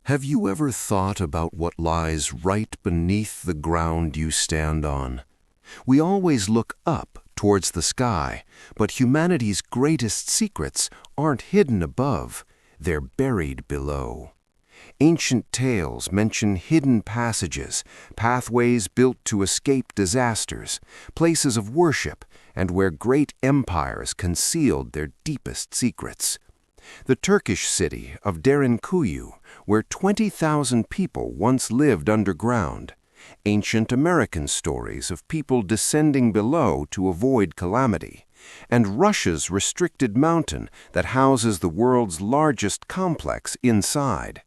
Have you ever thought about what lies right beneath the ground you stand on? We always look up towards the sky, but humanity's greatest secrets aren't hidden above, they're buried below. Ancient tales mention hidden passages, pathways built to escape disasters, places of worship, and where great empires concealed their deepest secrets. The Turkish city of Derinkuyu, where 20,000 people once lived underground. Ancient American stories of people descending below to avoid calamity. And Russia's restricted mountain that houses the world's largest complex inside.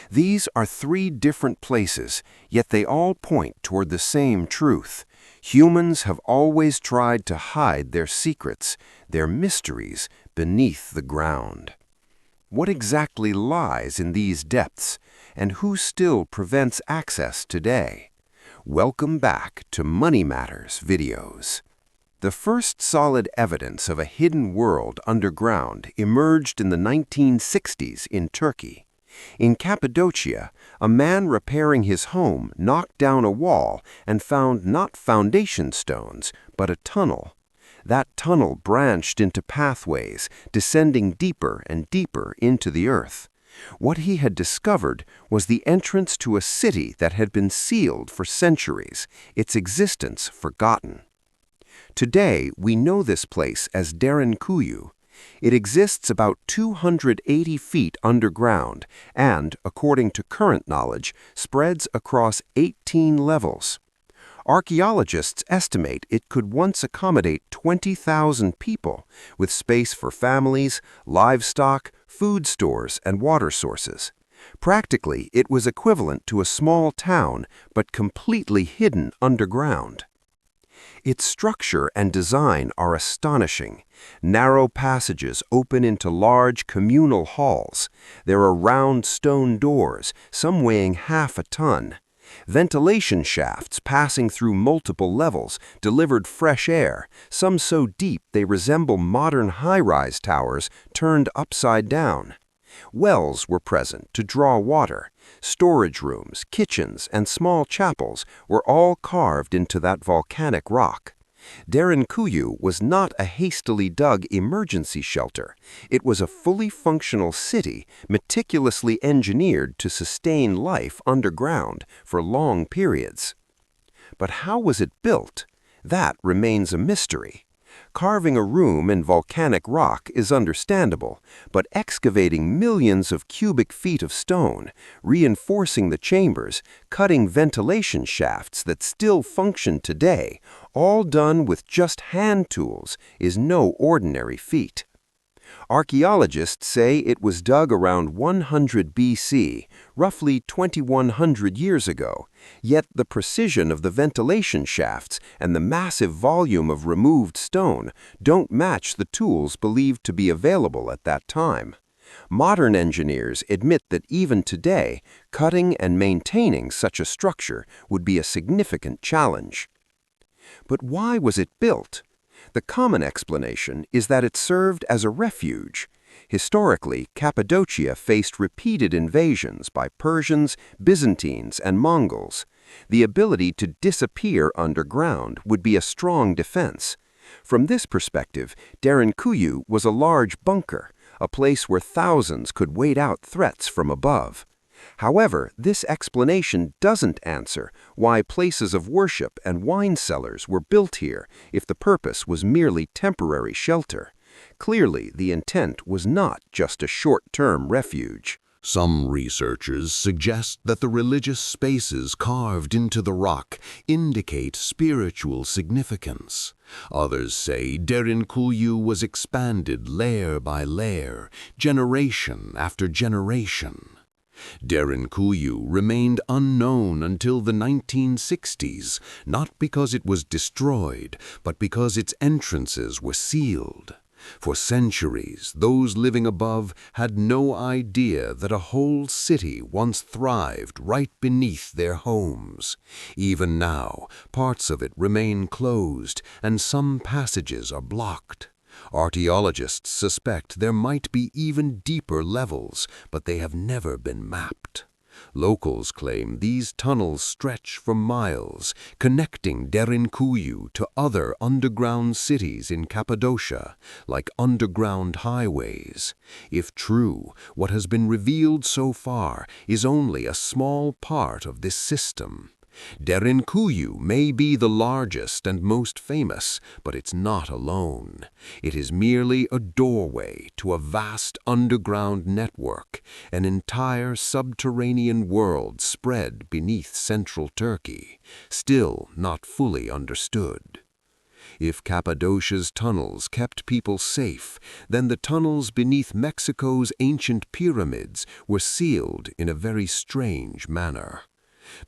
These are three different places, yet they all point toward the same truth. Humans have always tried to hide their secrets, their mysteries, beneath the ground. What exactly lies in these depths, and who still prevents access today? Welcome back to Money Matters videos. The first solid evidence of a hidden world underground emerged in the 1960s in Turkey. In Cappadocia, a man repairing his home knocked down a wall and found not foundation stones, but a tunnel. That tunnel branched into pathways, descending deeper and deeper into the earth. What he had discovered was the entrance to a city that had been sealed for centuries, its existence forgotten. Today, we know this place as Derinkuyu. It exists about 280 feet underground and, according to current knowledge, spreads across 18 levels. Archaeologists estimate it could once accommodate 20,000 people, with space for families, livestock, food stores, and water sources. Practically, it was equivalent to a small town, but completely hidden underground. Its structure and design are astonishing. Narrow passages open into large communal halls. There are round stone doors, some weighing half a ton. Ventilation shafts passing through multiple levels delivered fresh air, some so deep they resemble modern high-rise towers turned upside down. Wells were present to draw water. Storage rooms, kitchens, and small chapels were all carved into that volcanic rock. Derinkuyu was not a hastily dug emergency shelter. It was a fully functional city meticulously engineered to sustain life underground for long periods. But how was it built? That remains a mystery. Carving a room in volcanic rock is understandable, but excavating millions of cubic feet of stone, reinforcing the chambers, cutting ventilation shafts that still function today, all done with just hand tools, is no ordinary feat. Archaeologists say it was dug around 100 BC, roughly 2,100 years ago, yet the precision of the ventilation shafts and the massive volume of removed stone don't match the tools believed to be available at that time. Modern engineers admit that even today, cutting and maintaining such a structure would be a significant challenge. But why was it built? The common explanation is that it served as a refuge. Historically, Cappadocia faced repeated invasions by Persians, Byzantines, and Mongols. The ability to disappear underground would be a strong defense. From this perspective, Derinkuyu was a large bunker, a place where thousands could wait out threats from above. However, this explanation doesn't answer why places of worship and wine cellars were built here if the purpose was merely temporary shelter. Clearly, the intent was not just a short-term refuge. Some researchers suggest that the religious spaces carved into the rock indicate spiritual significance. Others say Derinkuyu was expanded layer by layer, generation after generation. Derinkuyu remained unknown until the 1960s, not because it was destroyed, but because its entrances were sealed. For centuries, those living above had no idea that a whole city once thrived right beneath their homes. Even now, parts of it remain closed, and some passages are blocked. Archaeologists suspect there might be even deeper levels, but they have never been mapped. Locals claim these tunnels stretch for miles, connecting Derinkuyu to other underground cities in Cappadocia, like underground highways. If true, what has been revealed so far is only a small part of this system. Derinkuyu may be the largest and most famous, but it's not alone. It is merely a doorway to a vast underground network, an entire subterranean world spread beneath central Turkey, still not fully understood. If Cappadocia's tunnels kept people safe, then the tunnels beneath Mexico's ancient pyramids were sealed in a very strange manner.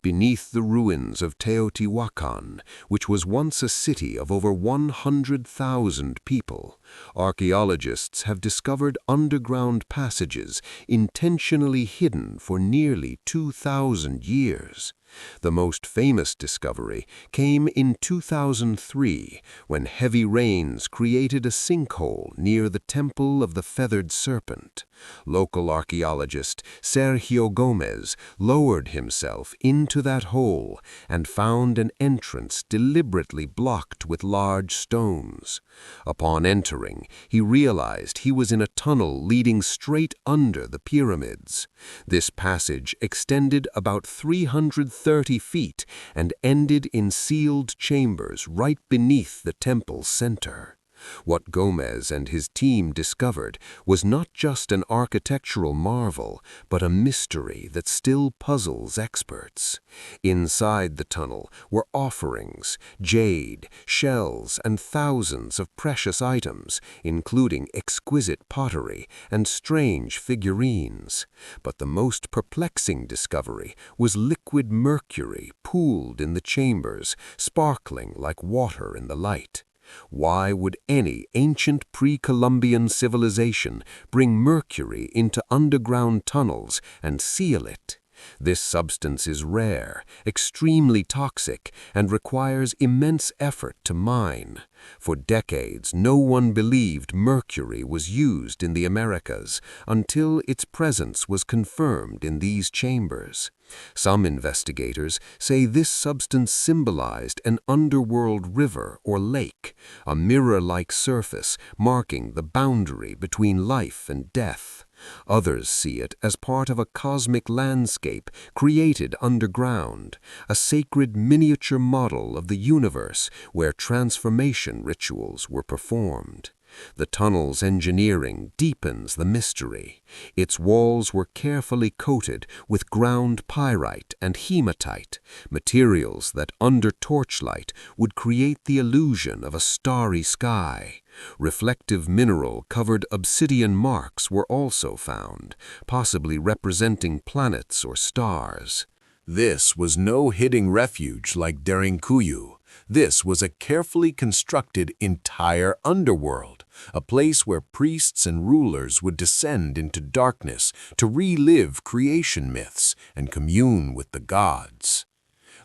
Beneath the ruins of Teotihuacan, which was once a city of over 100,000 people, archaeologists have discovered underground passages intentionally hidden for nearly 2,000 years. The most famous discovery came in 2003, when heavy rains created a sinkhole near the Temple of the Feathered Serpent. Local archaeologist Sergio Gomez lowered himself into that hole and found an entrance deliberately blocked with large stones. Upon entering, he realized he was in a tunnel leading straight under the pyramids. This passage extended about 330 feet and ended in sealed chambers right beneath the temple's center. What Gomez and his team discovered was not just an architectural marvel, but a mystery that still puzzles experts. Inside the tunnel were offerings, jade, shells, and thousands of precious items, including exquisite pottery and strange figurines. But the most perplexing discovery was liquid mercury pooled in the chambers, sparkling like water in the light. Why would any ancient pre-Columbian civilization bring mercury into underground tunnels and seal it? This substance is rare, extremely toxic, and requires immense effort to mine. For decades, no one believed mercury was used in the Americas until its presence was confirmed in these chambers. Some investigators say this substance symbolized an underworld river or lake, a mirror-like surface marking the boundary between life and death. Others see it as part of a cosmic landscape created underground, a sacred miniature model of the universe where transformation rituals were performed. The tunnel's engineering deepens the mystery. Its walls were carefully coated with ground pyrite and hematite, materials that under torchlight would create the illusion of a starry sky. Reflective mineral-covered obsidian marks were also found, possibly representing planets or stars. This was no hidden refuge like Derinkuyu. This was a carefully constructed entire underworld, a place where priests and rulers would descend into darkness to relive creation myths and commune with the gods.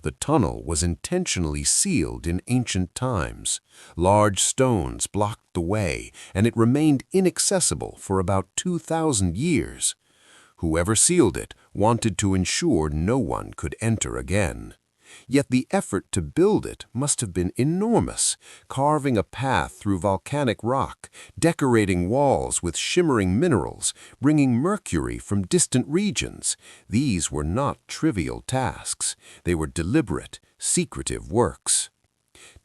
The tunnel was intentionally sealed in ancient times. Large stones blocked the way, and it remained inaccessible for about 2,000 years. Whoever sealed it wanted to ensure no one could enter again. Yet the effort to build it must have been enormous, carving a path through volcanic rock, decorating walls with shimmering minerals, bringing mercury from distant regions. These were not trivial tasks. They were deliberate, secretive works.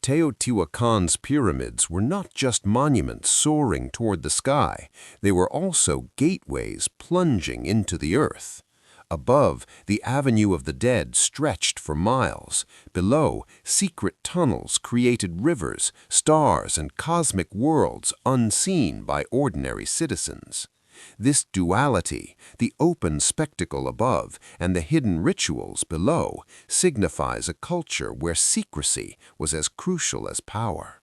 Teotihuacan's pyramids were not just monuments soaring toward the sky. They were also gateways plunging into the earth. Above, the Avenue of the Dead stretched for miles. Below, secret tunnels created rivers, stars, and cosmic worlds unseen by ordinary citizens. This duality, the open spectacle above and the hidden rituals below, signifies a culture where secrecy was as crucial as power.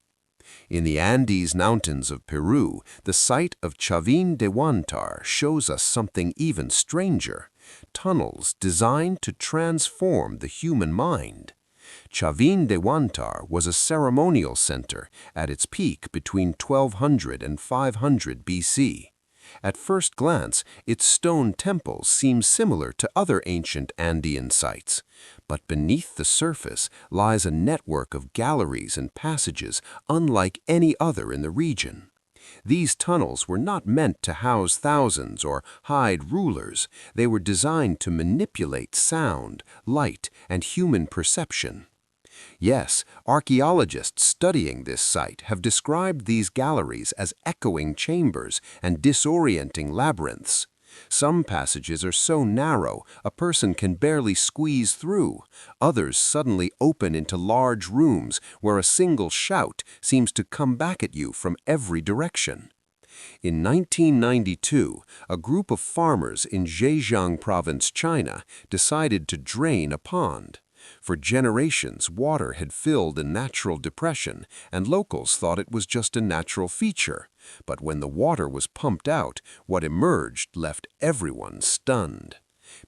In the Andes Mountains of Peru, the site of Chavín de Huántar shows us something even stranger. Tunnels designed to transform the human mind. Chavín de Huántar was a ceremonial center at its peak between 1200 and 500 BC. At first glance, its stone temples seem similar to other ancient Andean sites, but beneath the surface lies a network of galleries and passages unlike any other in the region. These tunnels were not meant to house thousands or hide rulers. They were designed to manipulate sound, light, and human perception. Yes, archaeologists studying this site have described these galleries as echoing chambers and disorienting labyrinths. Some passages are so narrow a person can barely squeeze through. Others suddenly open into large rooms where a single shout seems to come back at you from every direction. In 1992, a group of farmers in Zhejiang province, China, decided to drain a pond. For generations, water had filled a natural depression, and locals thought it was just a natural feature. But when the water was pumped out, what emerged left everyone stunned.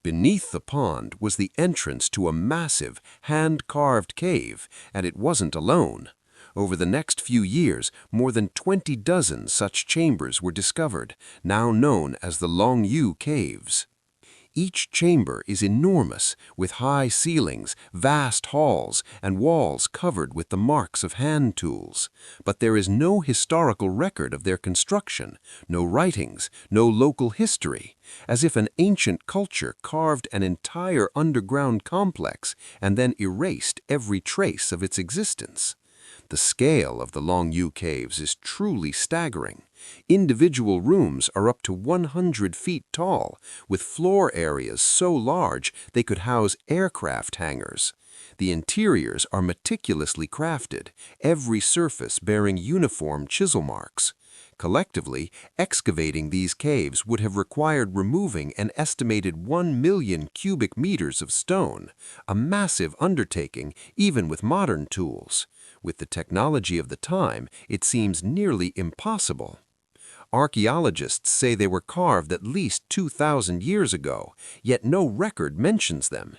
Beneath the pond was the entrance to a massive, hand-carved cave, and it wasn't alone. Over the next few years, more than 20 such chambers were discovered, now known as the Longyu Caves. Each chamber is enormous, with high ceilings, vast halls, and walls covered with the marks of hand tools. But there is no historical record of their construction, no writings, no local history, as if an ancient culture carved an entire underground complex and then erased every trace of its existence. The scale of the Longyu Caves is truly staggering. Individual rooms are up to 100 feet tall, with floor areas so large they could house aircraft hangars. The interiors are meticulously crafted, every surface bearing uniform chisel marks. Collectively, excavating these caves would have required removing an estimated 1 million cubic meters of stone, a massive undertaking even with modern tools. With the technology of the time, it seems nearly impossible. Archaeologists say they were carved at least 2,000 years ago, yet no record mentions them.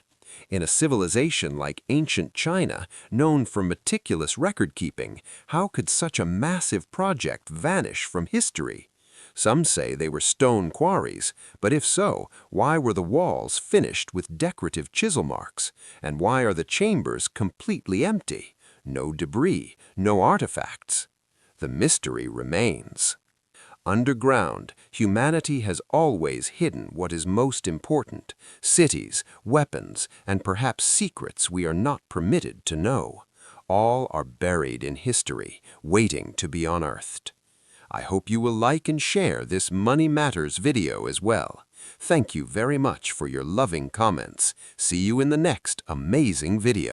In a civilization like ancient China, known for meticulous record-keeping, how could such a massive project vanish from history? Some say they were stone quarries, but if so, why were the walls finished with decorative chisel marks? And why are the chambers completely empty? No debris, no artifacts. The mystery remains. Underground, humanity has always hidden what is most important: cities, weapons, and perhaps secrets we are not permitted to know. All are buried in history, waiting to be unearthed. I hope you will like and share this Money Matters video as well. Thank you very much for your loving comments. See you in the next amazing video.